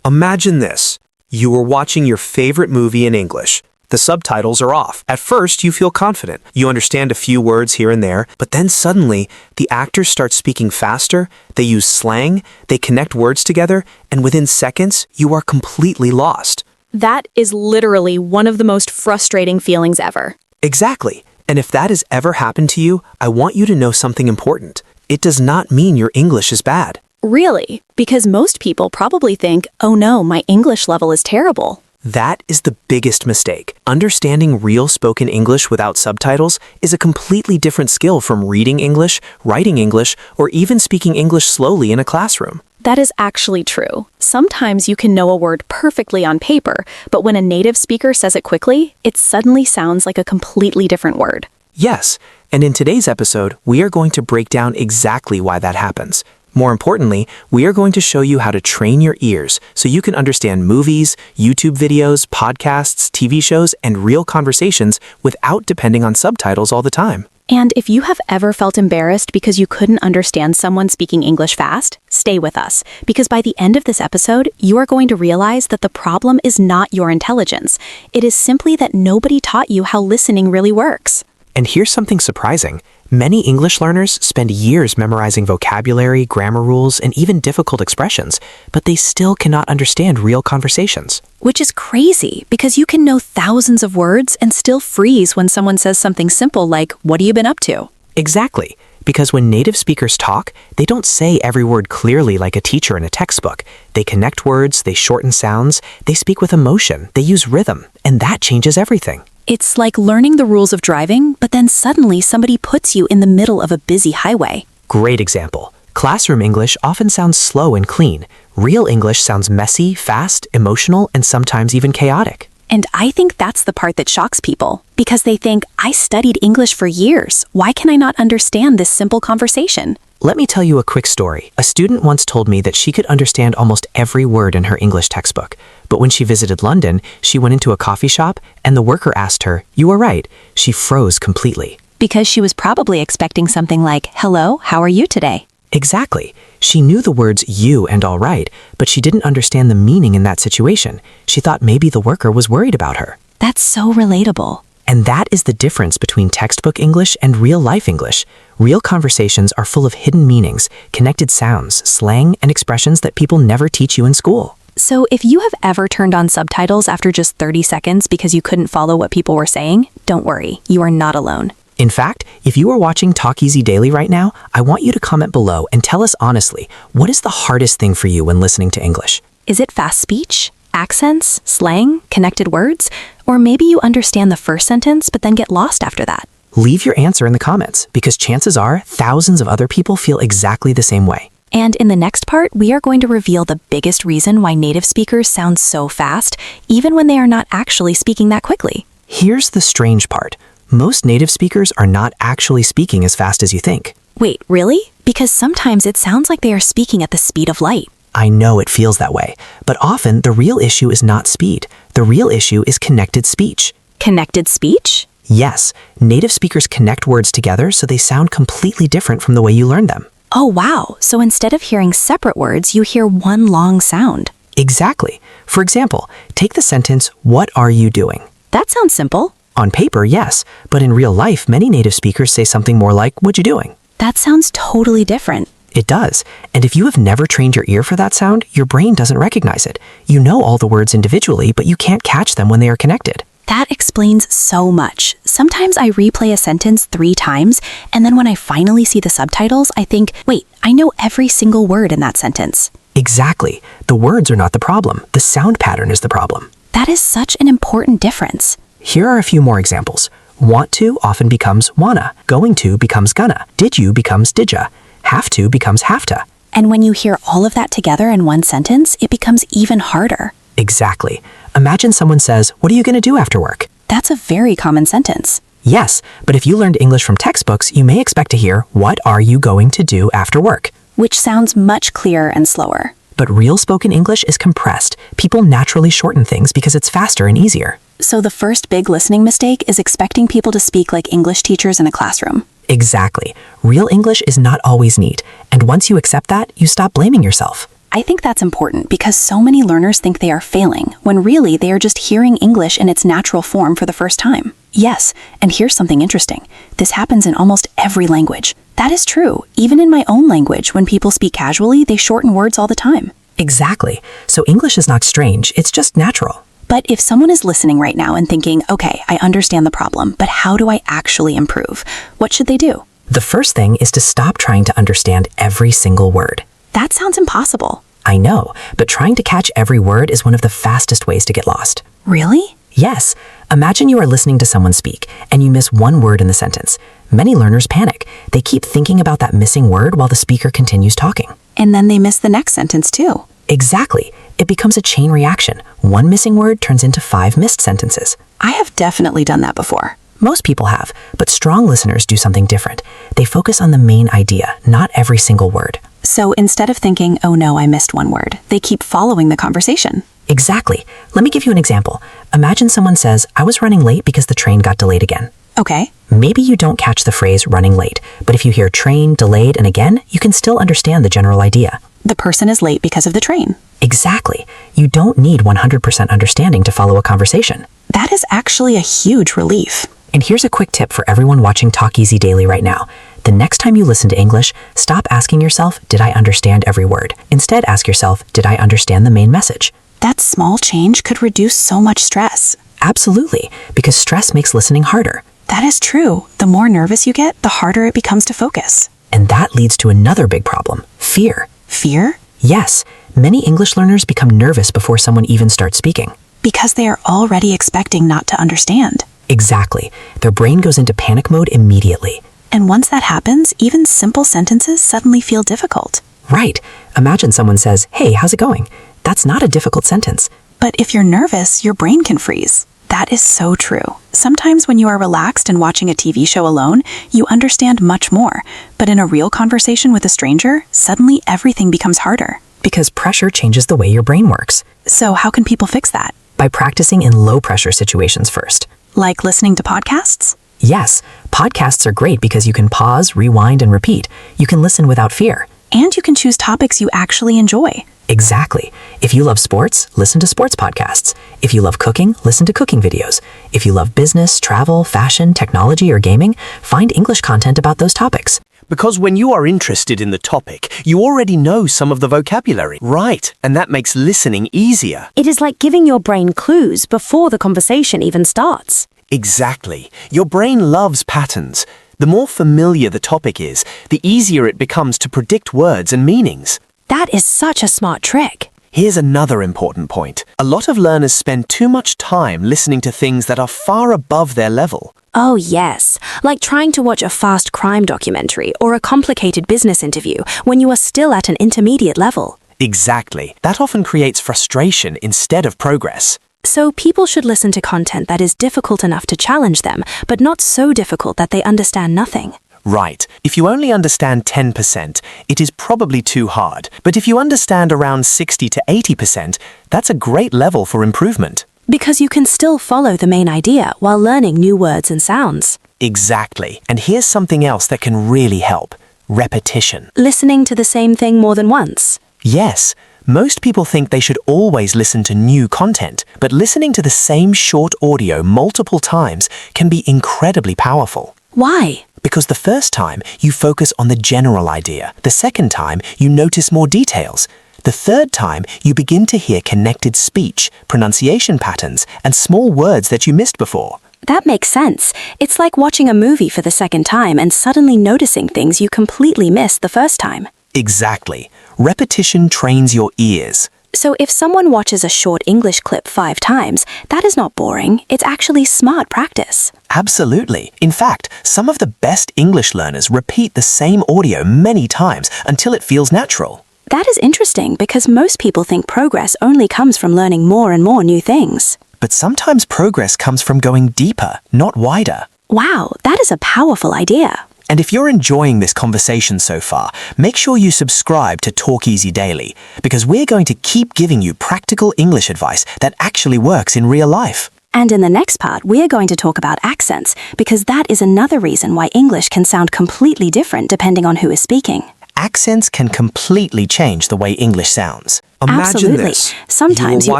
Imagine this. You are watching your favorite movie in English. The subtitles are off. At first, you feel confident. You understand a few words here and there, but then suddenly, the actors start speaking faster, they use slang, they connect words together, and within seconds, you are completely lost. That is literally one of the most frustrating feelings ever. Exactly. And if that has ever happened to you, I want you to know something important. It does not mean your English is bad. Really? Because most people probably think, oh no, my English level is terrible. That is the biggest mistake. Understanding real spoken English without subtitles is a completely different skill from reading English, writing English, or even speaking English slowly in a classroom. That is actually true. Sometimes you can know a word perfectly on paper, but when a native speaker says it quickly, it suddenly sounds like a completely different word. Yes, and in today's episode, we are going to break down exactly why that happens. More importantly, we are going to show you how to train your ears so you can understand movies, YouTube videos, podcasts, TV shows, and real conversations without depending on subtitles all the time. And if you have ever felt embarrassed because you couldn't understand someone speaking English fast, stay with us, because by the end of this episode, you are going to realize that the problem is not your intelligence. It is simply that nobody taught you how listening really works. And here's something surprising. Many English learners spend years memorizing vocabulary, grammar rules, and even difficult expressions, but they still cannot understand real conversations. Which is crazy, because you can know thousands of words and still freeze when someone says something simple like, "What have you been up to?" Exactly, because when native speakers talk, they don't say every word clearly like a teacher in a textbook. They connect words, they shorten sounds, they speak with emotion, they use rhythm, and that changes everything. It's like learning the rules of driving, but then suddenly somebody puts you in the middle of a busy highway. Great example. Classroom English often sounds slow and clean. Real English sounds messy, fast, emotional, and sometimes even chaotic. And I think that's the part that shocks people, because they think, I studied English for years. Why can I not understand this simple conversation? Let me tell you a quick story. A student once told me that she could understand almost every word in her English textbook. But when she visited London, she went into a coffee shop and the worker asked her, "You are right." She froze completely. Because she was probably expecting something like, "Hello, how are you today?" Exactly. She knew the words you and all right, but she didn't understand the meaning in that situation. She thought maybe the worker was worried about her. That's so relatable. And that is the difference between textbook English and real-life English. Real conversations are full of hidden meanings, connected sounds, slang, and expressions that people never teach you in school. So if you have ever turned on subtitles after just 30 seconds because you couldn't follow what people were saying, don't worry, you are not alone. In fact, if you are watching Talk Easy Daily right now, I want you to comment below and tell us honestly, what is the hardest thing for you when listening to English? Is it fast speech? Accents, slang, connected words, or maybe you understand the first sentence but then get lost after that? Leave your answer in the comments, because chances are thousands of other people feel exactly the same way. And in the next part, we are going to reveal the biggest reason why native speakers sound so fast, even when they are not actually speaking that quickly. Here's the strange part. Most native speakers are not actually speaking as fast as you think. Wait, really? Because sometimes it sounds like they are speaking at the speed of light. I know it feels that way, but often the real issue is not speed. The real issue is connected speech. Connected speech? Yes, native speakers connect words together so they sound completely different from the way you learned them. Oh wow, so instead of hearing separate words, you hear one long sound. Exactly. For example, take the sentence, "What are you doing?" That sounds simple. On paper, yes, but in real life, many native speakers say something more like, "What you doing?" That sounds totally different. It does. And if you have never trained your ear for that sound, your brain doesn't recognize it. You know all the words individually, but you can't catch them when they are connected. That explains so much. Sometimes I replay a sentence 3 times, and then when I finally see the subtitles, I think, wait, I know every single word in that sentence. Exactly. The words are not the problem. The sound pattern is the problem. That is such an important difference. Here are a few more examples. Want to often becomes wanna. Going to becomes gonna. Did you becomes didya. Have to becomes have to. And when you hear all of that together in one sentence, it becomes even harder. Exactly. Imagine someone says, "What are you going to do after work?" That's a very common sentence. Yes, but if you learned English from textbooks, you may expect to hear, "What are you going to do after work?" Which sounds much clearer and slower. But real spoken English is compressed. People naturally shorten things because it's faster and easier. So the first big listening mistake is expecting people to speak like English teachers in a classroom. Exactly. Real English is not always neat, and once you accept that, you stop blaming yourself. I think that's important because so many learners think they are failing, when really they are just hearing English in its natural form for the first time. Yes, and here's something interesting. This happens in almost every language. That is true. Even in my own language, when people speak casually, they shorten words all the time. Exactly. So English is not strange, it's just natural. But if someone is listening right now and thinking, okay, I understand the problem, but how do I actually improve? What should they do? The first thing is to stop trying to understand every single word. That sounds impossible. I know, but trying to catch every word is one of the fastest ways to get lost. Really? Yes. Imagine you are listening to someone speak, and you miss one word in the sentence. Many learners panic. They keep thinking about that missing word while the speaker continues talking. And then they miss the next sentence too. Exactly. It becomes a chain reaction. One missing word turns into 5 missed sentences. I have definitely done that before. Most people have, but strong listeners do something different. They focus on the main idea, not every single word. So instead of thinking, oh no, I missed one word, they keep following the conversation. Exactly. Let me give you an example. Imagine someone says, I was running late because the train got delayed again. Okay. Maybe you don't catch the phrase running late, but if you hear train, delayed, and again, you can still understand the general idea. The person is late because of the train. Exactly. You don't need 100% understanding to follow a conversation. That is actually a huge relief. And here's a quick tip for everyone watching Talk Easy Daily right now. The next time you listen to English, stop asking yourself, did I understand every word? Instead, ask yourself, did I understand the main message? That small change could reduce so much stress. Absolutely, because stress makes listening harder. That is true. The more nervous you get, the harder it becomes to focus. And that leads to another big problem, fear. Fear? Yes, many English learners become nervous before someone even starts speaking. Because they are already expecting not to understand. Exactly. Their brain goes into panic mode immediately. And once that happens, even simple sentences suddenly feel difficult. Right. Imagine someone says, hey, how's it going? That's not a difficult sentence. But if you're nervous, your brain can freeze. That is so true. Sometimes when you are relaxed and watching a TV show alone, you understand much more. But in a real conversation with a stranger, suddenly everything becomes harder. Because pressure changes the way your brain works. So how can people fix that? By practicing in low-pressure situations first. Like listening to podcasts? Yes, podcasts are great because you can pause, rewind, and repeat. You can listen without fear. And you can choose topics you actually enjoy. Exactly. If you love sports, listen to sports podcasts. If you love cooking, listen to cooking videos. If you love business, travel, fashion, technology, or gaming, find English content about those topics. Because when you are interested in the topic, you already know some of the vocabulary. Right, and that makes listening easier. It is like giving your brain clues before the conversation even starts. Exactly. Your brain loves patterns. The more familiar the topic is, the easier it becomes to predict words and meanings. That is such a smart trick. Here's another important point. A lot of learners spend too much time listening to things that are far above their level. Oh yes, like trying to watch a fast crime documentary or a complicated business interview when you are still at an intermediate level. Exactly. That often creates frustration instead of progress. So people should listen to content that is difficult enough to challenge them, but not so difficult that they understand nothing. Right. If you only understand 10%, it is probably too hard. But if you understand around 60 to 80%, that's a great level for improvement. Because you can still follow the main idea while learning new words and sounds. Exactly. And here's something else that can really help. Repetition. Listening to the same thing more than once. Yes. Most people think they should always listen to new content, but listening to the same short audio multiple times can be incredibly powerful. Why? Because the first time, you focus on the general idea. The second time, you notice more details. The third time, you begin to hear connected speech, pronunciation patterns, and small words that you missed before. That makes sense. It's like watching a movie for the second time and suddenly noticing things you completely missed the first time. Exactly. Repetition trains your ears. So if someone watches a short English clip 5 times, that is not boring. It's actually smart practice. Absolutely. In fact, some of the best English learners repeat the same audio many times until it feels natural. That is interesting because most people think progress only comes from learning more and more new things. But sometimes progress comes from going deeper, not wider. Wow, that is a powerful idea. And if you're enjoying this conversation so far, make sure you subscribe to Talk Easy Daily, because we're going to keep giving you practical English advice that actually works in real life. And in the next part, we are going to talk about accents, because that is another reason why English can sound completely different depending on who is speaking. Accents can completely change the way English sounds. Imagine Absolutely. this. Sometimes You you are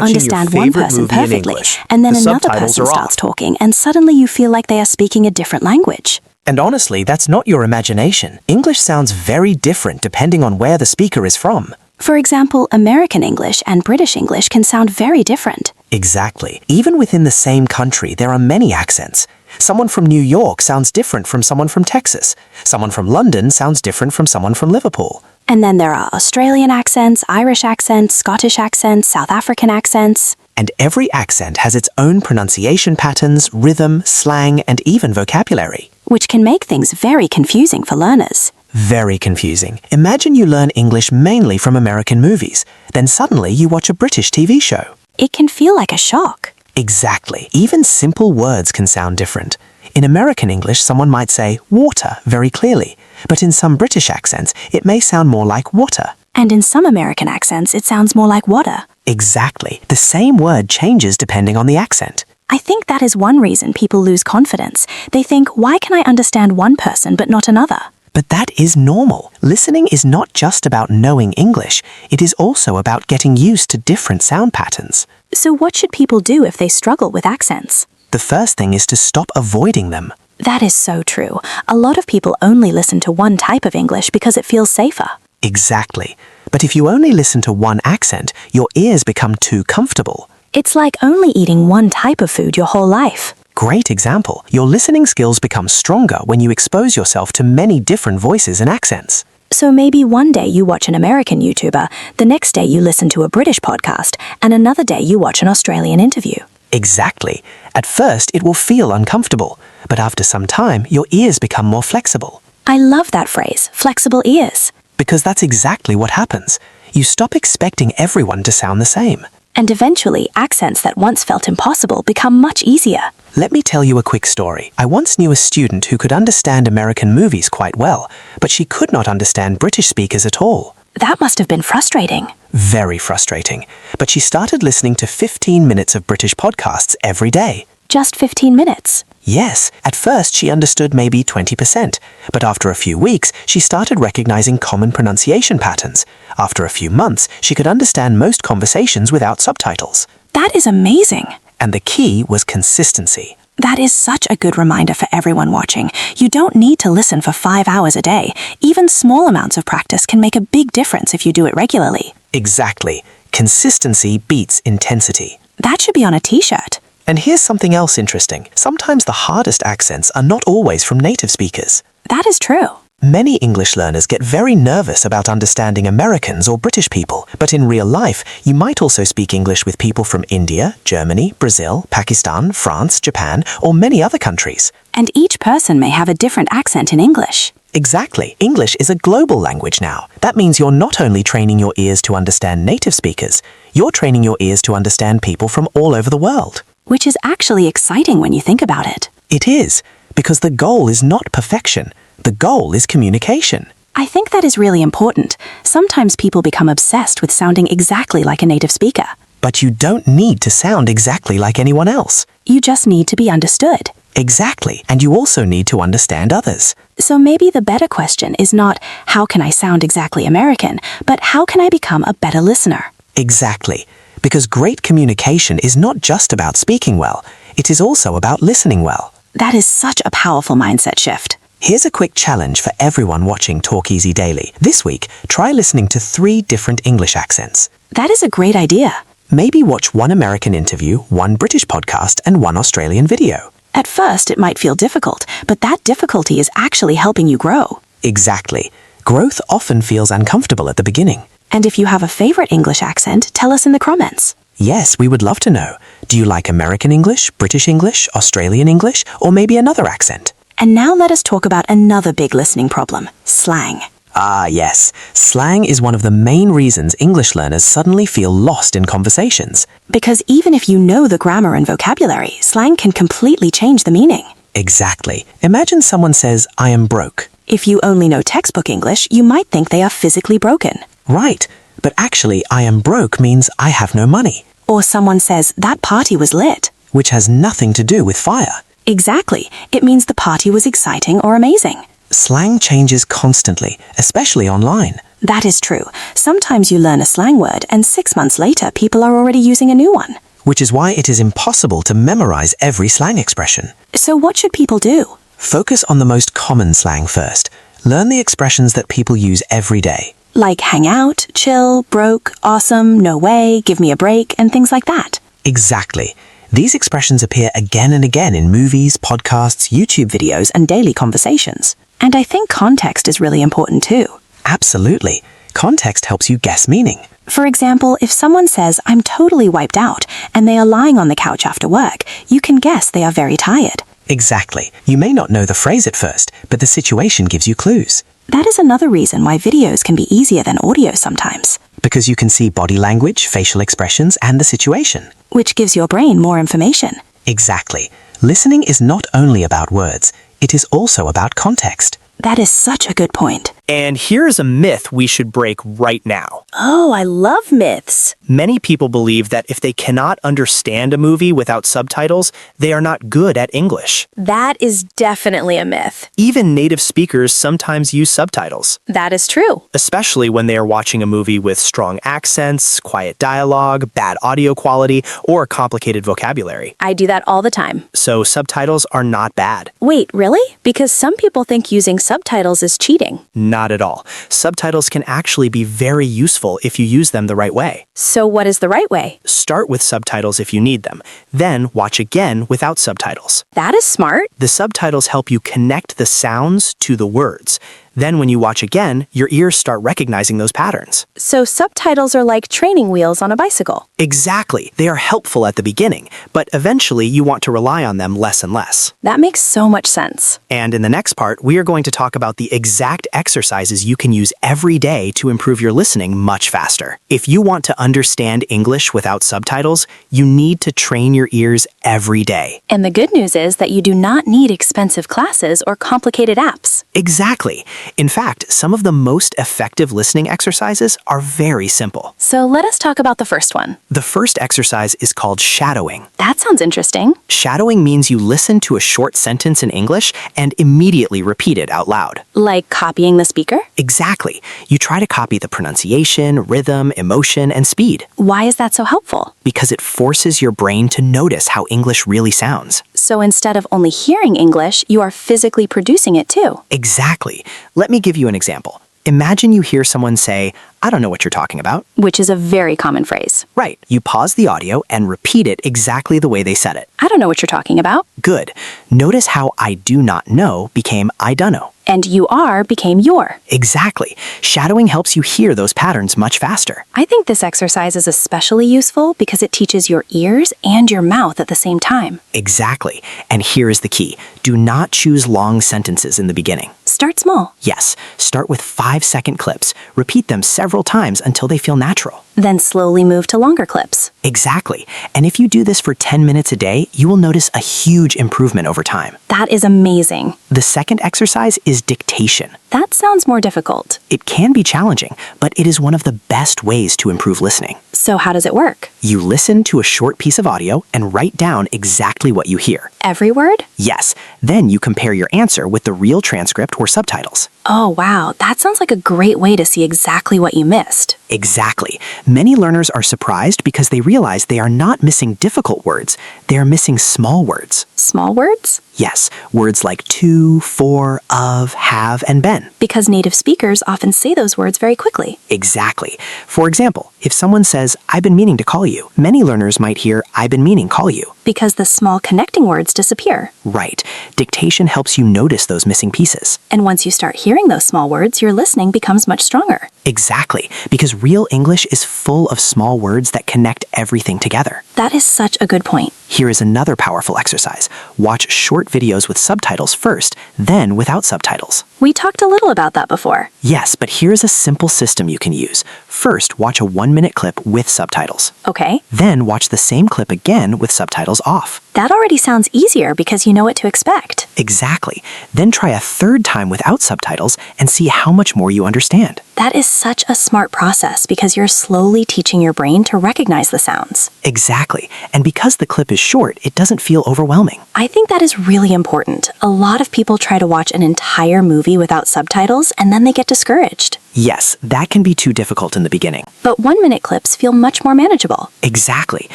watching your understand one favorite person movie in perfectly, English. and then The another subtitles person are starts off. talking, and suddenly you feel like they are speaking a different language. And honestly, that's not your imagination. English sounds very different depending on where the speaker is from. For example, American English and British English can sound very different. Exactly. Even within the same country, there are many accents. Someone from New York sounds different from someone from Texas. Someone from London sounds different from someone from Liverpool. And then there are Australian accents, Irish accents, Scottish accents, South African accents. And every accent has its own pronunciation patterns, rhythm, slang, and even vocabulary. Which can make things very confusing for learners. Very confusing. Imagine you learn English mainly from American movies. Then suddenly you watch a British TV show. It can feel like a shock. Exactly. Even simple words can sound different. In American English, someone might say water very clearly, but in some British accents, it may sound more like water. And in some American accents, it sounds more like water. Exactly. The same word changes depending on the accent. I think that is one reason people lose confidence. They think, why can I understand one person but not another? But that is normal. Listening is not just about knowing English, it is also about getting used to different sound patterns. So what should people do if they struggle with accents? The first thing is to stop avoiding them. That is so true. A lot of people only listen to one type of English because it feels safer. Exactly. But if you only listen to one accent, your ears become too comfortable. It's like only eating one type of food your whole life. Great example. Your listening skills become stronger when you expose yourself to many different voices and accents. So maybe one day you watch an American YouTuber, the next day you listen to a British podcast, and another day you watch an Australian interview. Exactly. At first, it will feel uncomfortable, but after some time, your ears become more flexible. I love that phrase, flexible ears. Because that's exactly what happens. You stop expecting everyone to sound the same. And eventually, accents that once felt impossible become much easier. Let me tell you a quick story. I once knew a student who could understand American movies quite well, but she could not understand British speakers at all. That must have been frustrating. Very frustrating. But she started listening to 15 minutes of British podcasts every day. Just 15 minutes. Yes, at first she understood maybe 20%, but after a few weeks, she started recognizing common pronunciation patterns. After a few months, she could understand most conversations without subtitles. That is amazing. And the key was consistency. That is such a good reminder for everyone watching. You don't need to listen for 5 hours a day. Even small amounts of practice can make a big difference if you do it regularly. Exactly. Consistency beats intensity. That should be on a t-shirt. And here's something else interesting. Sometimes the hardest accents are not always from native speakers. That is true. Many English learners get very nervous about understanding Americans or British people, but in real life, you might also speak English with people from India, Germany, Brazil, Pakistan, France, Japan, or many other countries. And each person may have a different accent in English. Exactly. English is a global language now. That means you're not only training your ears to understand native speakers, you're training your ears to understand people from all over the world. Which is actually exciting when you think about it. It is, because the goal is not perfection. The goal is communication. I think that is really important. Sometimes people become obsessed with sounding exactly like a native speaker. But you don't need to sound exactly like anyone else. You just need to be understood. Exactly, and you also need to understand others. So maybe the better question is not, how can I sound exactly American, but how can I become a better listener? Exactly, because great communication is not just about speaking well, it is also about listening well. That is such a powerful mindset shift. Here's a quick challenge for everyone watching Talk Easy Daily. This week, try listening to 3 different English accents. That is a great idea. Maybe watch 1 American interview, 1 British podcast, and 1 Australian video. At first, it might feel difficult, but that difficulty is actually helping you grow. Exactly. Growth often feels uncomfortable at the beginning. And if you have a favorite English accent, tell us in the comments. Yes, we would love to know. Do you like American English, British English, Australian English, or maybe another accent? And now let us talk about another big listening problem, slang. Ah, yes. Slang is one of the main reasons English learners suddenly feel lost in conversations. Because even if you know the grammar and vocabulary, slang can completely change the meaning. Exactly. Imagine someone says, I am broke. If you only know textbook English, you might think they are physically broken. Right. But actually, I am broke means I have no money. Or someone says, that party was lit. Which has nothing to do with fire. Exactly. It means the party was exciting or amazing. Slang changes constantly, especially online. That is true. Sometimes you learn a slang word, and 6 months later, people are already using a new one. Which is why it is impossible to memorize every slang expression. So what should people do? Focus on the most common slang first. Learn the expressions that people use every day. Like hang out, chill, broke, awesome, no way, give me a break, and things like that. Exactly. These expressions appear again and again in movies, podcasts, YouTube videos, And daily conversations. And I think context is really important too. Absolutely. Context helps you guess meaning. For example, if someone says, I'm totally wiped out, and they are lying on the couch after work, you can guess they are very tired. Exactly. You may not know the phrase at first, but the situation gives you clues. That is another reason why videos can be easier than audio sometimes, Because you can see body language, facial expressions, and the situation. which gives your brain more information. Exactly. Listening is not only about words, it is also about context. That is such a good point. And here's a myth we should break right now. Oh, I love myths. Many people believe that if they cannot understand a movie without subtitles, they are not good at English. That is definitely a myth. Even native speakers sometimes use subtitles, That is true. especially when they are watching a movie with strong accents, quiet dialogue, bad audio quality, or complicated vocabulary. I do that all the time. So subtitles are not bad. Wait, really? Because some people think using subtitles is cheating. Not at all. Subtitles can actually be very useful if you use them the right way. So what is the right way? Start with subtitles if you need them, then watch again without subtitles. That is smart. The subtitles help you connect the sounds to the words. Then when you watch again, your ears start recognizing those patterns. So subtitles are like training wheels on a bicycle. Exactly. They are helpful at the beginning, but eventually you want to rely on them less and less. That makes so much sense. And in the next part, we are going to talk about the exact exercises you can use every day to improve your listening much faster. If you want to understand English without subtitles, you need to train your ears every day. And the good news is that you do not need expensive classes or complicated apps. Exactly. In fact, some of the most effective listening exercises are very simple. So let us talk about the first one. The first exercise is called shadowing. That sounds interesting. Shadowing means you listen to a short sentence in English and immediately repeat it out loud. Like copying the speaker? Exactly. You try to copy the pronunciation, rhythm, emotion, and speed, Why is that so helpful? because it forces your brain to notice how English really sounds. So instead of only hearing English, you are physically producing it too. Exactly. Let me give you an example. Imagine you hear someone say, I don't know what you're talking about. Which is a very common phrase. Right. You pause the audio and repeat it exactly the way they said it. I don't know what you're talking about. Good. Notice how I do not know became I dunno. And you are became your. Exactly. Shadowing helps you hear those patterns much faster. I think this exercise is especially useful because it teaches your ears and your mouth at the same time. Exactly. And here is the key. Do not choose long sentences in the beginning. Start small. Yes, start with 5-second clips. Repeat them several times until they feel natural. Then slowly move to longer clips. Exactly. And if you do this for 10 minutes a day, you will notice a huge improvement over time. That is amazing. The second exercise is dictation. That sounds more difficult. It can be challenging, but it is one of the best ways to improve listening. So how does it work? You listen to a short piece of audio and write down exactly what you hear. Every word? Yes, then you compare your answer with the real transcript or subtitles. Oh, wow. That sounds like a great way to see exactly what you missed. Exactly. Many learners are surprised because they realize they are not missing difficult words, they are missing small words. Small words? Yes, words like to, for, of, have, and been. Because native speakers often say those words very quickly. Exactly. For example, if someone says, I've been meaning to call you, many learners might hear, I've been meaning call you. Because the small connecting words disappear. Right. Dictation helps you notice those missing pieces. And once you start hearing those small words, your listening becomes much stronger. Exactly, because real English is full of small words that connect everything together. That is such a good point. Here is another powerful exercise. Watch short videos with subtitles first, then without subtitles. We talked a little about that before. Yes, but here's a simple system you can use. First, watch a 1-minute clip with subtitles. Okay. Then watch the same clip again with subtitles off. That already sounds easier because you know what to expect. Exactly. Then try a third time without subtitles and see how much more you understand. That is such a smart process because you're slowly teaching your brain to recognize the sounds. Exactly. And because the clip is is short, it doesn't feel overwhelming. I think that is really important. A lot of people try to watch an entire movie without subtitles and then they get discouraged. Yes, that can be too difficult in the beginning. But 1-minute clips feel much more manageable. Exactly.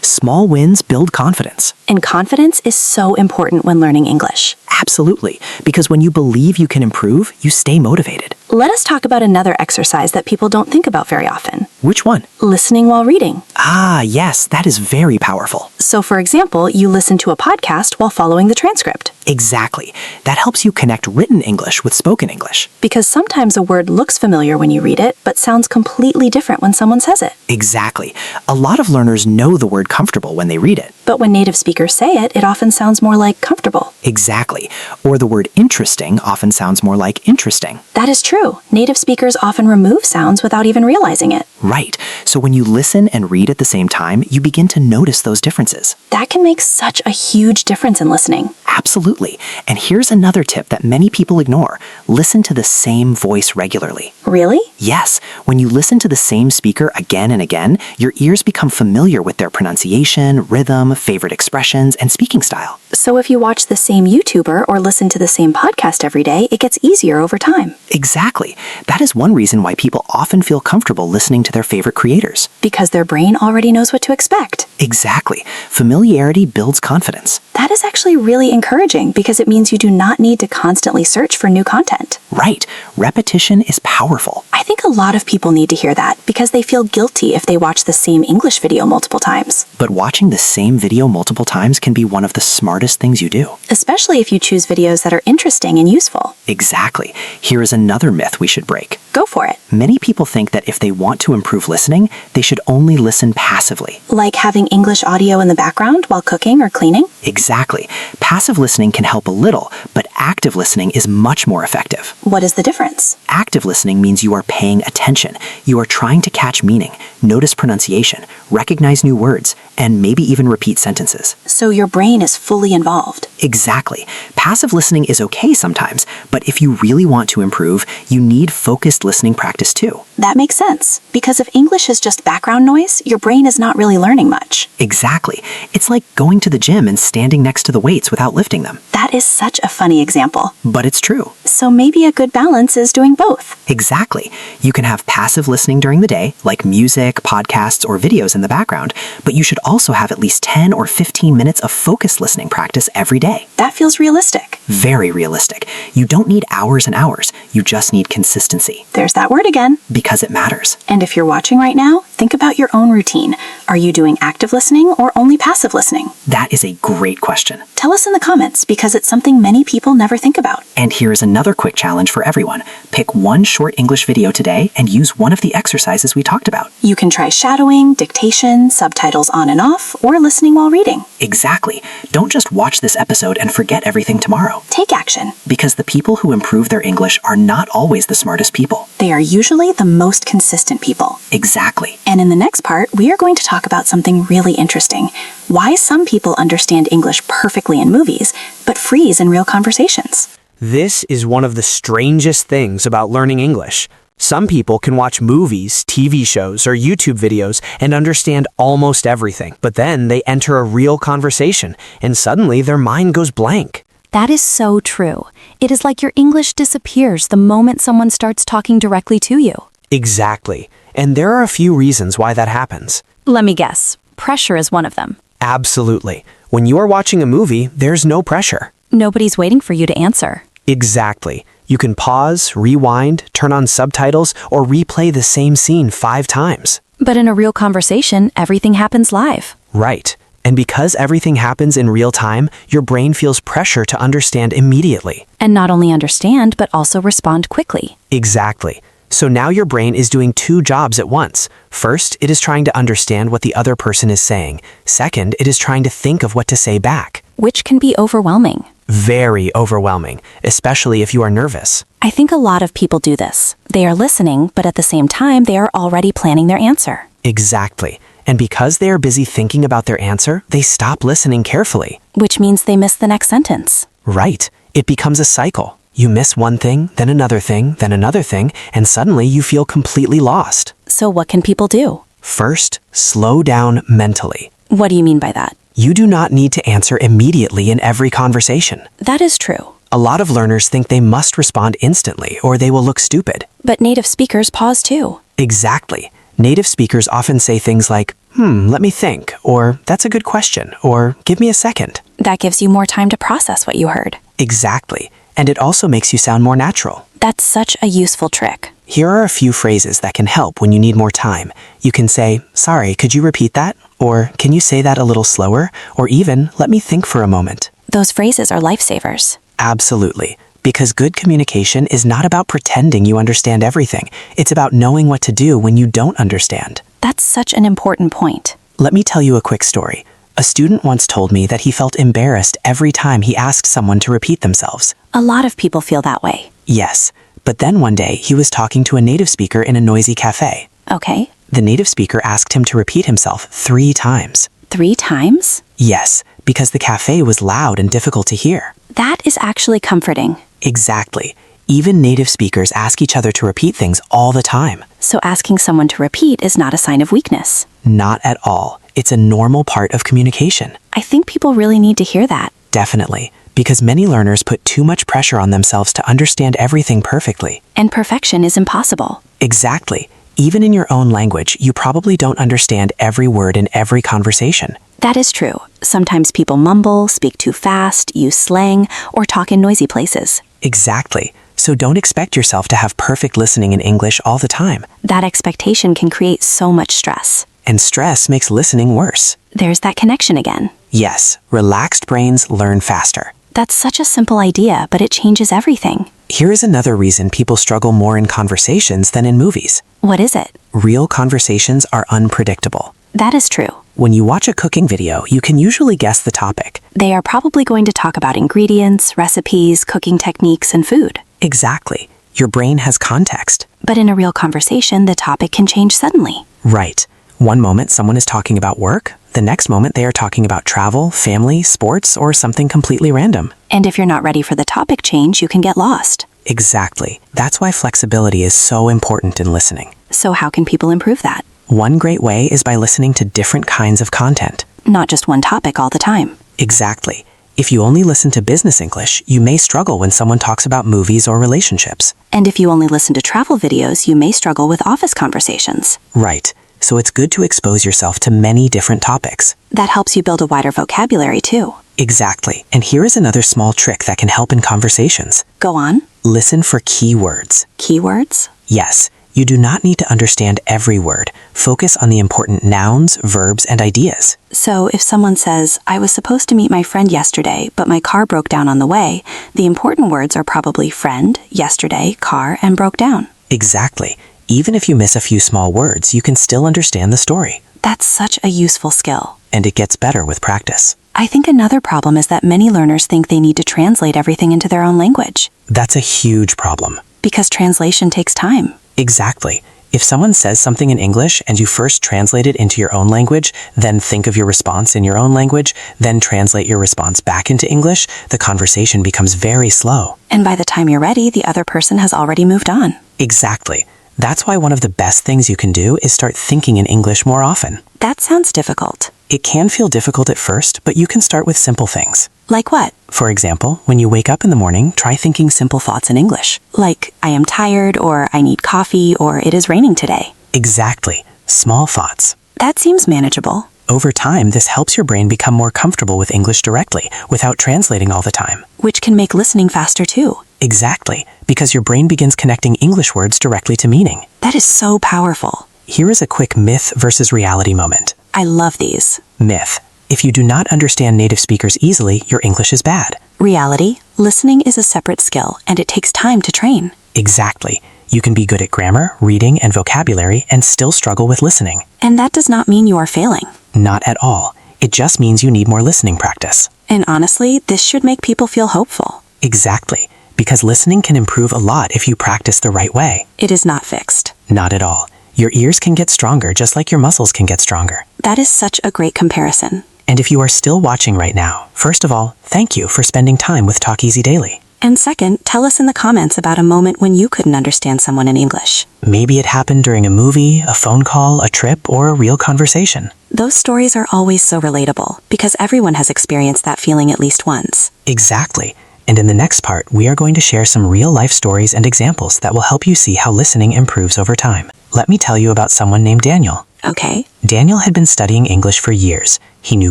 Small wins build confidence. And confidence is so important when learning English. Absolutely, because when you believe you can improve, you stay motivated. Let us talk about another exercise that people don't think about very often. Which one? Listening while reading. Ah, yes, that is very powerful. So for example, you listen to a podcast while following the transcript. Exactly. That helps you connect written English with spoken English. Because sometimes a word looks familiar when you read it, but sounds completely different when someone says it. Exactly. A lot of learners know the word comfortable when they read it. But when native speakers say it, it often sounds more like comfortable. Exactly. Or the word interesting often sounds more like interesting. That is true. Native speakers often remove sounds without even realizing it. Right. So when you listen and read at the same time, you begin to notice those differences. That can make such a huge difference in listening. Absolutely. And here's another tip that many people ignore. Listen to the same voice regularly. Really? Yes. When you listen to the same speaker again and again, your ears become familiar with their pronunciation, rhythm, favorite expressions, and speaking style. So if you watch the same YouTuber or listen to the same podcast every day, it gets easier over time. Exactly. That is one reason why people often feel comfortable listening to their favorite creators. Because their brain already knows what to expect. Exactly. Familiarity builds confidence. That is actually really encouraging because it means you do not need to constantly search for new content. Right. Repetition is powerful. I think a lot of people need to hear that because they feel guilty if they watch the same English video multiple times. But watching the same video multiple times can be one of the smartest things you do. Especially if you choose videos that are interesting and useful. Exactly. Here is another myth we should break. Go for it. Many people think that if they want to improve listening, they should only listen passively. Like having English audio in the background while cooking or cleaning? Exactly. Passive listening can help a little, but active listening is much more effective. What is the difference? Active listening means you are paying attention. You are trying to catch meaning, notice pronunciation, recognize new words, and maybe even repeat sentences. So your brain is fully involved. Exactly. Passive listening is okay sometimes, but if you really want to improve, you need focused listening practice too. That makes sense, because if English is just background noise, your brain is not really learning much. Exactly. It's like going to the gym and standing next to the weights without lifting them. That is such a funny example. But it's true. So maybe a good balance is doing both. Exactly. You can have passive listening during the day, like music, podcasts, or videos in the background, but you should also have at least 10 or 15 minutes of focused listening practice every day. That feels realistic. Very realistic. You don't need hours and hours. You just need consistency. There's that word again. Because it matters. And if you're watching right now, think about your own routine. Are you doing active listening or only passive listening? That is a great question. Tell us in the comments because it's something many people never think about. And here's another quick challenge for everyone. Pick one short English video today and use one of the exercises we talked about. You can try shadowing, dictation, subtitles on and off, or listening while reading. Exactly. Don't just watch this episode and forget everything tomorrow. Take action. Because the people who improve their English are not always the smartest people. They are usually the most consistent people. Exactly. And in the next part, we are going to talk about something really interesting. Why some people understand English perfectly in movies, but freeze in real conversations. This is one of the strangest things about learning English. Some people can watch movies, TV shows, or YouTube videos and understand almost everything, but then they enter a real conversation and suddenly their mind goes blank. That is so true. It is like your English disappears the moment someone starts talking directly to you. Exactly. And there are a few reasons why that happens. Let me guess. Pressure is one of them. Absolutely. When you are watching a movie, there's no pressure. Nobody's waiting for you to answer. Exactly. You can pause, rewind, turn on subtitles, or replay the same scene 5 times. But in a real conversation, everything happens live. Right. And because everything happens in real time, your brain feels pressure to understand immediately. And not only understand, but also respond quickly. Exactly. So now your brain is doing 2 jobs at once. First, it is trying to understand what the other person is saying. Second, it is trying to think of what to say back. Which can be overwhelming. Very overwhelming, especially if you are nervous. I think a lot of people do this. They are listening, but at the same time, they are already planning their answer. Exactly. And because they are busy thinking about their answer, they stop listening carefully. Which means they miss the next sentence. Right. It becomes a cycle. You miss one thing, then another thing, then another thing, and suddenly you feel completely lost. So what can people do? First, slow down mentally. What do you mean by that? You do not need to answer immediately in every conversation. That is true. A lot of learners think they must respond instantly or they will look stupid. But native speakers pause too. Exactly. Native speakers often say things like, let me think, or that's a good question, or give me a second. That gives you more time to process what you heard. Exactly. And it also makes you sound more natural. That's such a useful trick. Here are a few phrases that can help when you need more time. You can say, sorry, could you repeat that? Or can you say that a little slower? Or even, let me think for a moment. Those phrases are lifesavers. Absolutely. Because good communication is not about pretending you understand everything. It's about knowing what to do when you don't understand. That's such an important point. Let me tell you a quick story. A student once told me that he felt embarrassed every time he asked someone to repeat themselves. A lot of people feel that way. Yes, but then one day he was talking to a native speaker in a noisy cafe. Okay. The native speaker asked him to repeat himself 3 times. 3 times? Yes, because the cafe was loud and difficult to hear. That is actually comforting. Exactly. Even native speakers ask each other to repeat things all the time. So asking someone to repeat is not a sign of weakness. Not at all. It's a normal part of communication. I think people really need to hear that. Definitely. Because many learners put too much pressure on themselves to understand everything perfectly. And perfection is impossible. Exactly. Even in your own language, you probably don't understand every word in every conversation. That is true. Sometimes people mumble, speak too fast, use slang, or talk in noisy places. Exactly. So don't expect yourself to have perfect listening in English all the time. That expectation can create so much stress. And stress makes listening worse. There's that connection again. Yes, relaxed brains learn faster. That's such a simple idea, but it changes everything. Here is another reason people struggle more in conversations than in movies. What is it? Real conversations are unpredictable. That is true. When you watch a cooking video, you can usually guess the topic. They are probably going to talk about ingredients, recipes, cooking techniques, and food. Exactly. Your brain has context. But in a real conversation, the topic can change suddenly. Right. One moment someone is talking about work, the next moment they are talking about travel, family, sports, or something completely random. And if you're not ready for the topic change, you can get lost. Exactly. That's why flexibility is so important in listening. So how can people improve that? One great way is by listening to different kinds of content. Not just one topic all the time. Exactly. If you only listen to business English, you may struggle when someone talks about movies or relationships. And if you only listen to travel videos, you may struggle with office conversations. Right. So it's good to expose yourself to many different topics. That helps you build a wider vocabulary too. Exactly. And here is another small trick that can help in conversations. Go on. Listen for keywords. Keywords? Yes. You do not need to understand every word. Focus on the important nouns, verbs, and ideas. So if someone says, I was supposed to meet my friend yesterday, but my car broke down on the way, the important words are probably friend, yesterday, car, and broke down. Exactly. Even if you miss a few small words, you can still understand the story. That's such a useful skill. And it gets better with practice. I think another problem is that many learners think they need to translate everything into their own language. That's a huge problem. Because translation takes time. Exactly. If someone says something in English and you first translate it into your own language, then think of your response in your own language, then translate your response back into English, the conversation becomes very slow. And by the time you're ready, the other person has already moved on. Exactly. That's why one of the best things you can do is start thinking in English more often. That sounds difficult. It can feel difficult at first, but you can start with simple things. Like what? For example, when you wake up in the morning, try thinking simple thoughts in English. Like, I am tired, or I need coffee, or it is raining today. Exactly. Small thoughts. That seems manageable. Over time, this helps your brain become more comfortable with English directly, without translating all the time. Which can make listening faster too. Exactly, because your brain begins connecting English words directly to meaning. That is so powerful. Here is a quick myth versus reality moment. I love these. Myth. If you do not understand native speakers easily, your English is bad. Reality. Listening is a separate skill, and it takes time to train. Exactly. You can be good at grammar, reading, and vocabulary, and still struggle with listening. And that does not mean you are failing. Not at all. It just means you need more listening practice. And honestly, this should make people feel hopeful. Exactly. Because listening can improve a lot if you practice the right way. It is not fixed. Not at all. Your ears can get stronger just like your muscles can get stronger. That is such a great comparison. And if you are still watching right now, first of all, thank you for spending time with Talk Easy Daily. And second, tell us in the comments about a moment when you couldn't understand someone in English. Maybe it happened during a movie, a phone call, a trip, or a real conversation. Those stories are always so relatable because everyone has experienced that feeling at least once. Exactly. And in the next part, we are going to share some real-life stories and examples that will help you see how listening improves over time. Let me tell you about someone named Daniel. Okay. Daniel had been studying English for years. He knew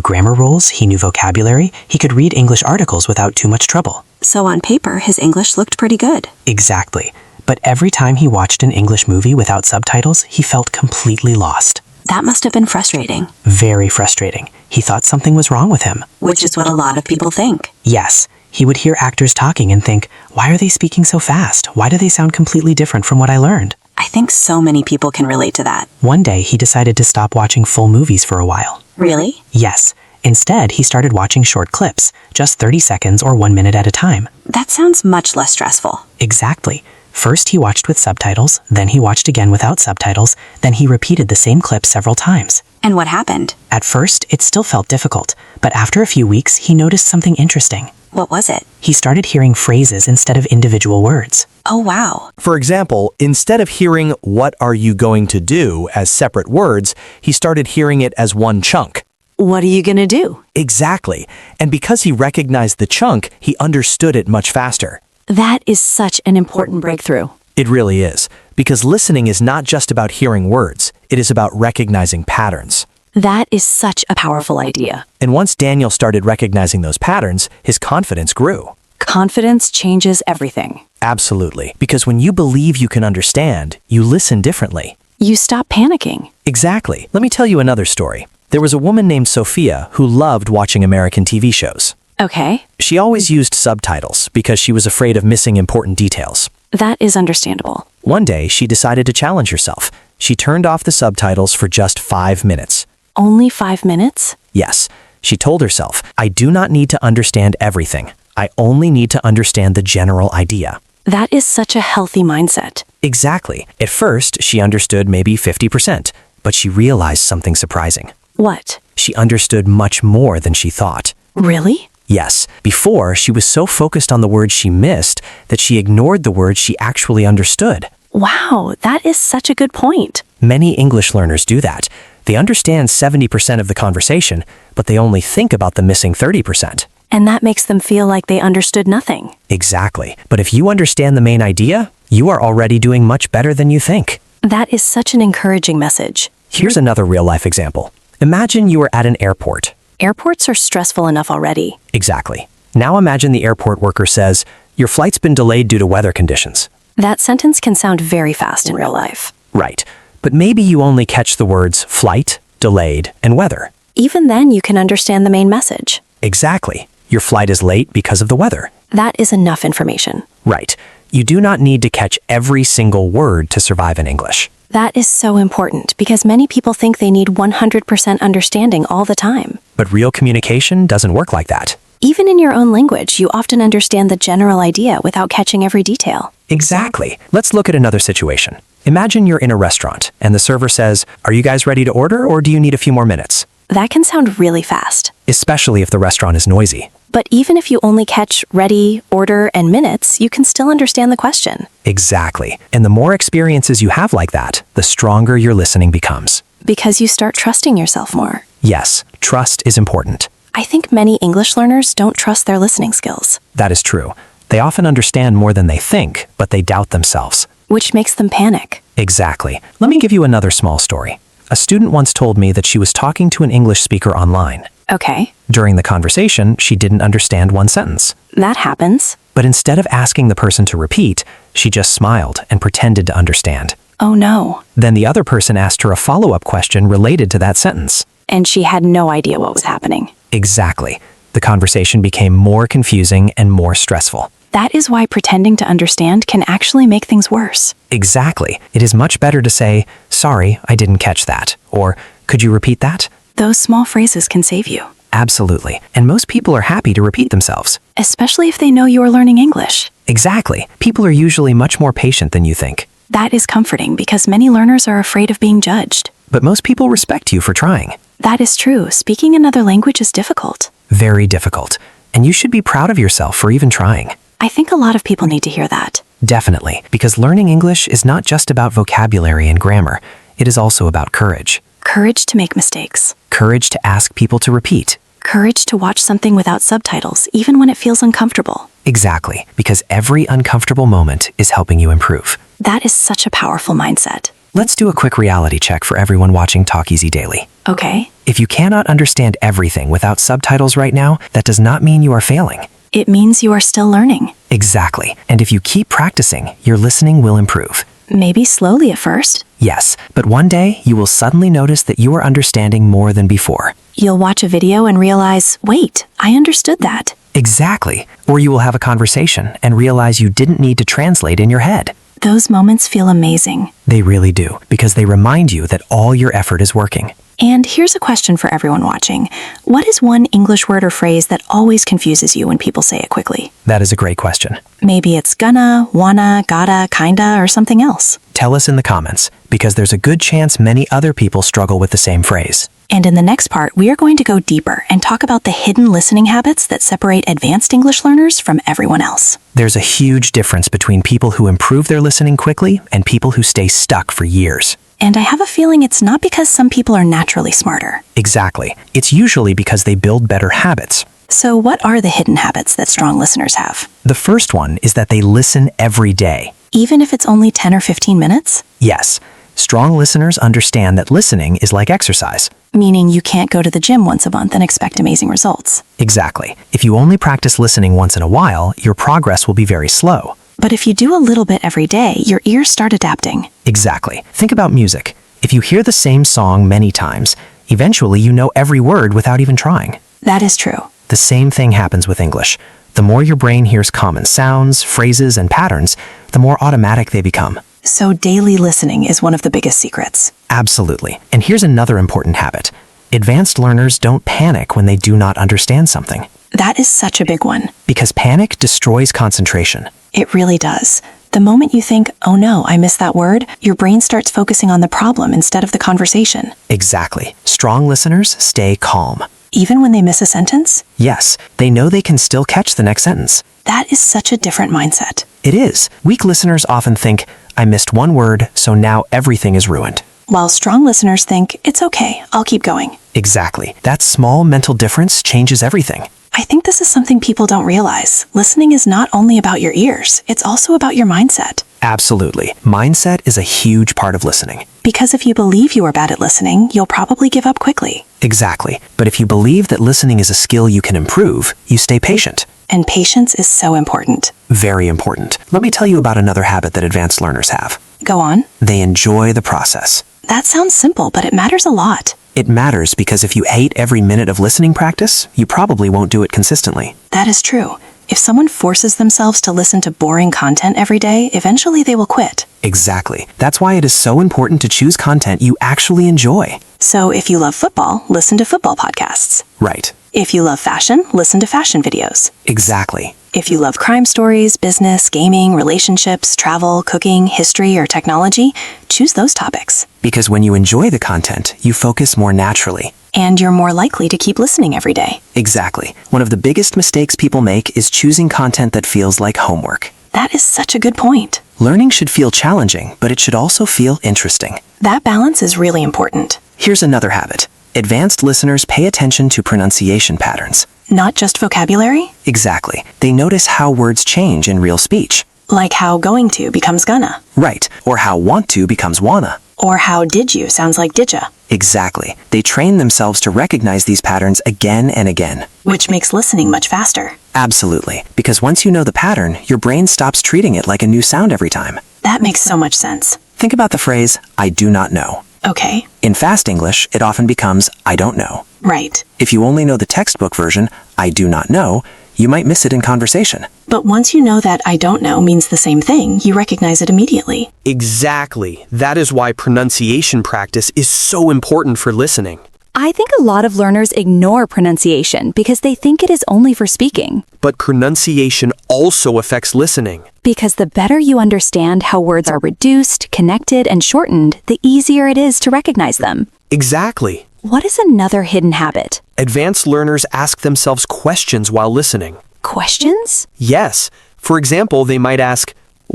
grammar rules, he knew vocabulary, he could read English articles without too much trouble. So on paper, his English looked pretty good. Exactly. But every time he watched an English movie without subtitles, he felt completely lost. That must have been frustrating. Very frustrating. He thought something was wrong with him. Which is what a lot of people think. Yes. He would hear actors talking and think, why are they speaking so fast? Why do they sound completely different from what I learned? I think so many people can relate to that. One day, he decided to stop watching full movies for a while. Really? Yes. Instead, he started watching short clips, just 30 seconds or 1 minute at a time. That sounds much less stressful. Exactly. First, he watched with subtitles, then he watched again without subtitles, then he repeated the same clip several times. And what happened? At first, it still felt difficult, but after a few weeks, he noticed something interesting. What was it? He started hearing phrases instead of individual words. Oh, wow. For example, instead of hearing "what are you going to do" as separate words, he started hearing it as one chunk. What are you gonna do? Exactly. And because he recognized the chunk, he understood it much faster. That is such an important breakthrough. It really is, because listening is not just about hearing words, it is about recognizing patterns. That is such a powerful idea. And once Daniel started recognizing those patterns, his confidence grew. Confidence changes everything. Absolutely, because when you believe you can understand, you listen differently. You stop panicking. Exactly. Let me tell you another story. There was a woman named Sophia who loved watching American TV shows. Okay, She always used subtitles because she was afraid of missing important details. that is understandable. One day, she decided to challenge herself. She turned off the subtitles for just 5 minutes. Only 5 minutes? Yes, she told herself, I do not need to understand everything. I only need to understand the general idea. That is such a healthy mindset. Exactly. At first, she understood maybe 50%, but she realized something surprising. What? She understood much more than she thought. Really? Yes, before, she was so focused on the words she missed that she ignored the words she actually understood. Wow, that is such a good point. Many English learners do that. They understand 70% of the conversation, but they only think about the missing 30%. And that makes them feel like they understood nothing. Exactly. But if you understand the main idea, you are already doing much better than you think. That is such an encouraging message. Here's another real-life example. Imagine you are at an airport. Airports are stressful enough already. Exactly. Now imagine the airport worker says, your flight's been delayed due to weather conditions. That sentence can sound very fast in real life. Right. But maybe you only catch the words flight, delayed, and weather. Even then, you can understand the main message. Exactly. Your flight is late because of the weather. That is enough information. Right. You do not need to catch every single word to survive in English. That is so important because many people think they need 100% understanding all the time. But real communication doesn't work like that. Even in your own language, you often understand the general idea without catching every detail. Exactly. Let's look at another situation. Imagine you're in a restaurant and the server says, are you guys ready to order or do you need a few more minutes? That can sound really fast. Especially if the restaurant is noisy. But even if you only catch ready, order, and minutes, you can still understand the question. Exactly. And the more experiences you have like that, the stronger your listening becomes. Because you start trusting yourself more. Yes, trust is important. I think many English learners don't trust their listening skills, That is true. They often understand more than they think, but they doubt themselves. which makes them panic. Exactly. Let me give you another small story. A student once told me that she was talking to an English speaker online. Okay, During the conversation, she didn't understand one sentence. that happens. But instead of asking the person to repeat, she just smiled and pretended to understand. Oh no. Then the other person asked her a follow-up question related to that sentence. And she had no idea what was happening. Exactly. The conversation became more confusing and more stressful. That is why pretending to understand can actually make things worse. Exactly. It is much better to say, sorry, I didn't catch that. Or, could you repeat that? Those small phrases can save you, Absolutely. And most people are happy to repeat themselves. especially if they know you are learning English. Exactly. People are usually much more patient than you think. That is comforting because many learners are afraid of being judged. But most people respect you for trying. That is true. Speaking another language is difficult. Very difficult. And you should be proud of yourself for even trying. I think a lot of people need to hear that. Definitely, because learning English is not just about vocabulary and grammar. It is also about courage. Courage to make mistakes. Courage to ask people to repeat. Courage to watch something without subtitles, even when it feels uncomfortable. Exactly, because every uncomfortable moment is helping you improve. That is such a powerful mindset. Let's do a quick reality check for everyone watching Talk Easy Daily. Okay. If you cannot understand everything without subtitles right now, that does not mean you are failing. It means you are still learning. Exactly, and if you keep practicing, your listening will improve. Maybe slowly at first. Yes, but one day you will suddenly notice that you are understanding more than before. You'll watch a video and realize, wait, I understood that. Exactly, or you will have a conversation and realize you didn't need to translate in your head. Those moments feel amazing. They really do, because they remind you that all your effort is working. And here's a question for everyone watching. What is one English word or phrase that always confuses you when people say it quickly? That is a great question. Maybe it's gonna, wanna, gotta, kinda, or something else. Tell us in the comments, because there's a good chance many other people struggle with the same phrase. And in the next part, we are going to go deeper and talk about the hidden listening habits that separate advanced English learners from everyone else. There's a huge difference between people who improve their listening quickly and people who stay stuck for years. And I have a feeling it's not because some people are naturally smarter. Exactly. It's usually because they build better habits. So what are the hidden habits that strong listeners have? The first one is that they listen every day. Even if it's only 10 or 15 minutes? Yes. Strong listeners understand that listening is like exercise. Meaning you can't go to the gym once a month and expect amazing results. Exactly. If you only practice listening once in a while, your progress will be very slow. But if you do a little bit every day, your ears start adapting. Exactly. Think about music. If you hear the same song many times, eventually you know every word without even trying. That is true. The same thing happens with English. The more your brain hears common sounds, phrases, and patterns, the more automatic they become. So daily listening is one of the biggest secrets. Absolutely. And here's another important habit. Advanced learners don't panic when they do not understand something. That is such a big one. Because panic destroys concentration. It really does. The moment you think, oh no, I missed that word, your brain starts focusing on the problem instead of the conversation. Exactly. Strong listeners stay calm. Even when they miss a sentence? Yes, they know they can still catch the next sentence. That is such a different mindset. It is. Weak listeners often think, I missed one word, so now everything is ruined. While strong listeners think, it's okay, I'll keep going. Exactly. That small mental difference changes everything. I think this is something people don't realize. Listening is not only about your ears, it's also about your mindset. Absolutely. Mindset is a huge part of listening. Because if you believe you are bad at listening, you'll probably give up quickly. Exactly. But if you believe that listening is a skill you can improve, you stay patient. And patience is so important. Very important. Let me tell you about another habit that advanced learners have. Go on. They enjoy the process. That sounds simple, but it matters a lot. It matters because if you hate every minute of listening practice, you probably won't do it consistently. That is true. If someone forces themselves to listen to boring content every day, eventually they will quit. Exactly. That's why it is so important to choose content you actually enjoy. So if you love football, listen to football podcasts. Right. If you love fashion, listen to fashion videos. Exactly. If you love crime stories, business, gaming, relationships, travel, cooking, history, or technology, choose those topics. Because when you enjoy the content, you focus more naturally. And you're more likely to keep listening every day. Exactly. One of the biggest mistakes people make is choosing content that feels like homework. That is such a good point. Learning should feel challenging, but it should also feel interesting. That balance is really important. Here's another habit. Advanced listeners pay attention to pronunciation patterns. Not just vocabulary? Exactly. They notice how words change in real speech. Like how going to becomes gonna. Right. Or how want to becomes wanna. Or how did you sounds like didya. Exactly. They train themselves to recognize these patterns again and again. Which makes listening much faster. Absolutely. Because once you know the pattern, your brain stops treating it like a new sound every time. That makes so much sense. Think about the phrase, I do not know. Okay. In fast English, it often becomes, I don't know. Right. If you only know the textbook version, I do not know, you might miss it in conversation. But once you know that I don't know means the same thing, you recognize it immediately. Exactly. That is why pronunciation practice is so important for listening. I think a lot of learners ignore pronunciation because they think it is only for speaking. But pronunciation also affects listening. Because the better you understand how words are reduced, connected, and shortened, the easier it is to recognize them. Exactly. What is another hidden habit? Advanced learners ask themselves questions while listening. Questions? Yes. For example, they might ask,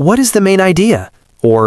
"What is the main idea?" Or,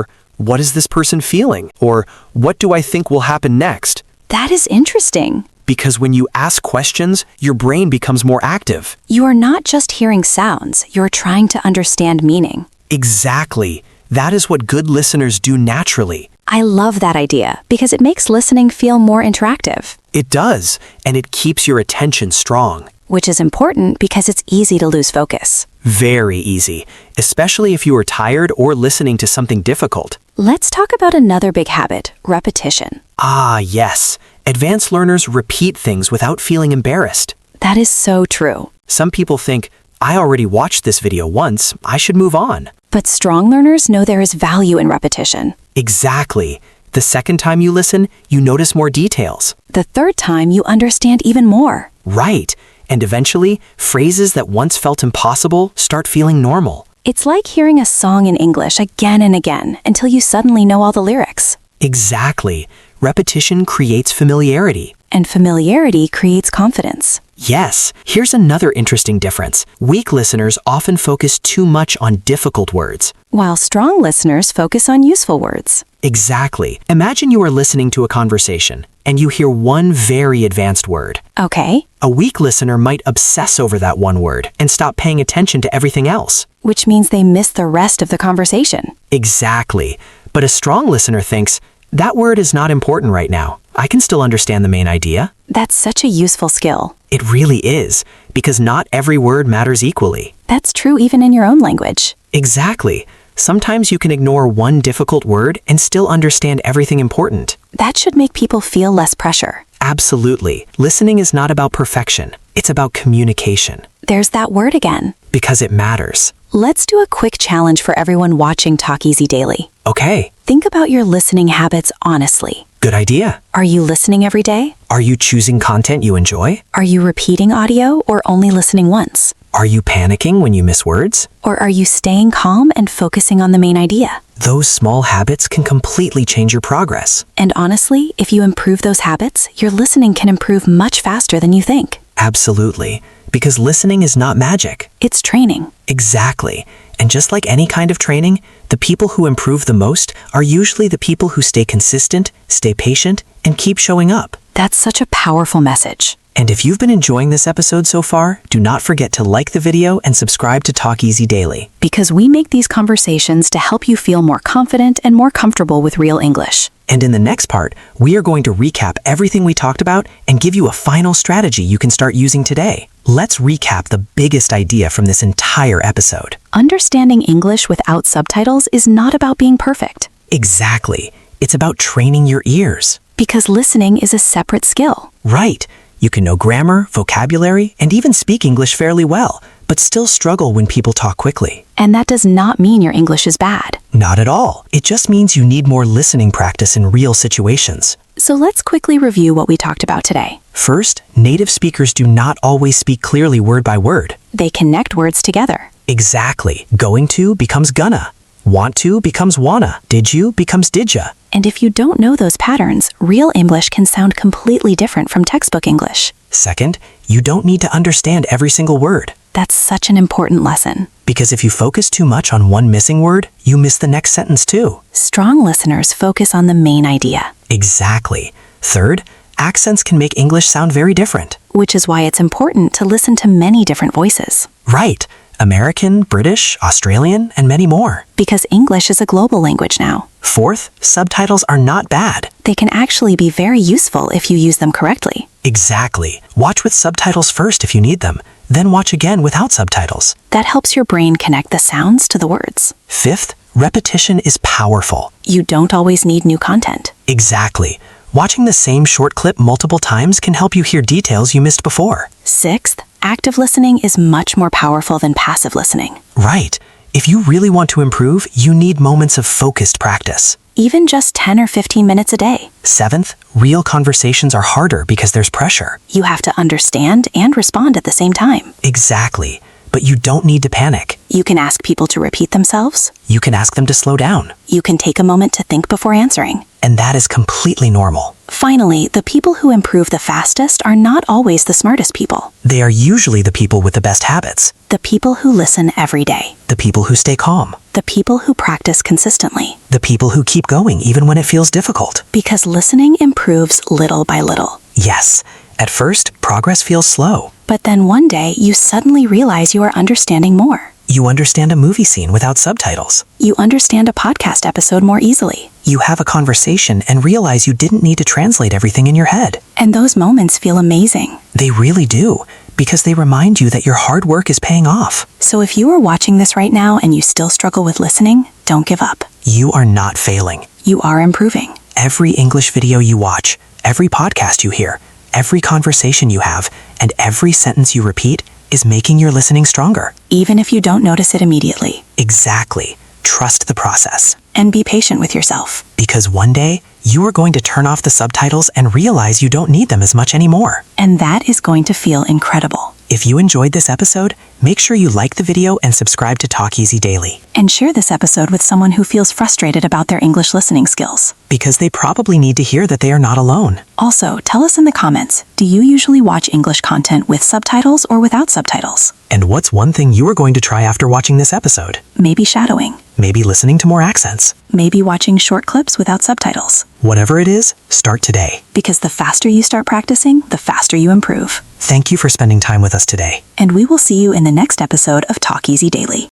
"What is this person feeling?" Or, "What do I think will happen next?" That is interesting. Because when you ask questions, your brain becomes more active. You are not just hearing sounds, you're trying to understand meaning. Exactly. That is what good listeners do naturally. I love that idea because it makes listening feel more interactive, It does, and it keeps your attention strong. which is important because it's easy to lose focus. Very easy, especially if you are tired or listening to something difficult. Let's talk about another big habit, repetition. Ah, yes. Advanced learners repeat things without feeling embarrassed. That is so true. Some people think, "I already watched this video once, I should move on." But strong learners know there is value in repetition. Exactly. The second time you listen, you notice more details. The third time, you understand even more. Right. And eventually, phrases that once felt impossible start feeling normal. It's like hearing a song in English again and again until you suddenly know all the lyrics. Exactly. Repetition creates familiarity. And familiarity creates confidence. Yes, here's another interesting difference. Weak listeners often focus too much on difficult words. While strong listeners focus on useful words. Exactly. Imagine you are listening to a conversation, and you hear one very advanced word. Okay, A weak listener might obsess over that one word and stop paying attention to everything else. which means they miss the rest of the conversation. Exactly. But a strong listener thinks, that word is not important right now. I can still understand the main idea. That's such a useful skill. It really is, because not every word matters equally. That's true even in your own language. Exactly. Sometimes you can ignore one difficult word and still understand everything important. That should make people feel less pressure. Absolutely. Listening is not about perfection. It's about communication. There's that word again. Because it matters. Let's do a quick challenge for everyone watching Talk Easy Daily. Okay, Think about your listening habits honestly. good idea. Are you listening every day? Are you choosing content you enjoy? Are you repeating audio or only listening once? Are you panicking when you miss words? Or are you staying calm and focusing on the main idea? Those small habits can completely change your progress. And honestly, if you improve those habits, your listening can improve much faster than you think. Absolutely. Because listening is not magic. It's training. Exactly. And just like any kind of training, the people who improve the most are usually the people who stay consistent, stay patient, and keep showing up. That's such a powerful message. And if you've been enjoying this episode so far, do not forget to like the video and subscribe to Talk Easy Daily. Because we make these conversations to help you feel more confident and more comfortable with real English. And in the next part, we are going to recap everything we talked about and give you a final strategy you can start using today. Let's recap the biggest idea from this entire episode. Understanding English without subtitles is not about being perfect. Exactly. It's about training your ears. Because listening is a separate skill. Right. You can know grammar, vocabulary, and even speak English fairly well, but still struggle when people talk quickly. And that does not mean your English is bad. Not at all. It just means you need more listening practice in real situations. So let's quickly review what we talked about today. First, native speakers do not always speak clearly word by word. They connect words together. Exactly. Going to becomes gonna. Want to becomes wanna. Did you becomes didya. And if you don't know those patterns, real English can sound completely different from textbook English. Second, you don't need to understand every single word. That's such an important lesson. Because if you focus too much on one missing word, you miss the next sentence too. Strong listeners focus on the main idea, Exactly. Third, accents can make English sound very different. which is why it's important to listen to many different voices. Right. American, British, Australian, and many more. Because English is a global language now. Fourth, subtitles are not bad. They can actually be very useful if you use them correctly. Exactly. Watch with subtitles first if you need them, then watch again without subtitles. That helps your brain connect the sounds to the words. Fifth, repetition is powerful. You don't always need new content. Exactly. Watching the same short clip multiple times can help you hear details you missed before. Sixth, active listening is much more powerful than passive listening. Right. If you really want to improve, you need moments of focused practice. Even just 10 or 15 minutes a day. Seventh, real conversations are harder because there's pressure. You have to understand and respond at the same time. Exactly. But you don't need to panic. You can ask people to repeat themselves. You can ask them to slow down. You can take a moment to think before answering. And that is completely normal. Finally, the people who improve the fastest are not always the smartest people. They are usually the people with the best habits, The people who listen every day. the people who stay calm, The people who practice consistently. the people who keep going even when it feels difficult. Because listening improves little by little. Yes, at first, progress feels slow. But then one day, you suddenly realize you are understanding more. You understand a movie scene without subtitles. You understand a podcast episode more easily. You have a conversation and realize you didn't need to translate everything in your head. And those moments feel amazing. They really do, because they remind you that your hard work is paying off. So if you are watching this right now and you still struggle with listening, don't give up. You are not failing. You are improving. Every English video you watch, every podcast you hear, every conversation you have, and every sentence you repeat is making your listening stronger. Even if you don't notice it immediately. Exactly. Trust the process. And be patient with yourself. Because one day, you are going to turn off the subtitles and realize you don't need them as much anymore. And that is going to feel incredible. If you enjoyed this episode, make sure you like the video and subscribe to Talk Easy Daily. And share this episode with someone who feels frustrated about their English listening skills. Because they probably need to hear that they are not alone. Also, tell us in the comments, do you usually watch English content with subtitles or without subtitles? And what's one thing you are going to try after watching this episode? Maybe shadowing. Maybe listening to more accents. Maybe watching short clips without subtitles. Whatever it is, start today. Because the faster you start practicing, the faster you improve. Thank you for spending time with us today. And we will see you in the next episode of Talk Easy Daily.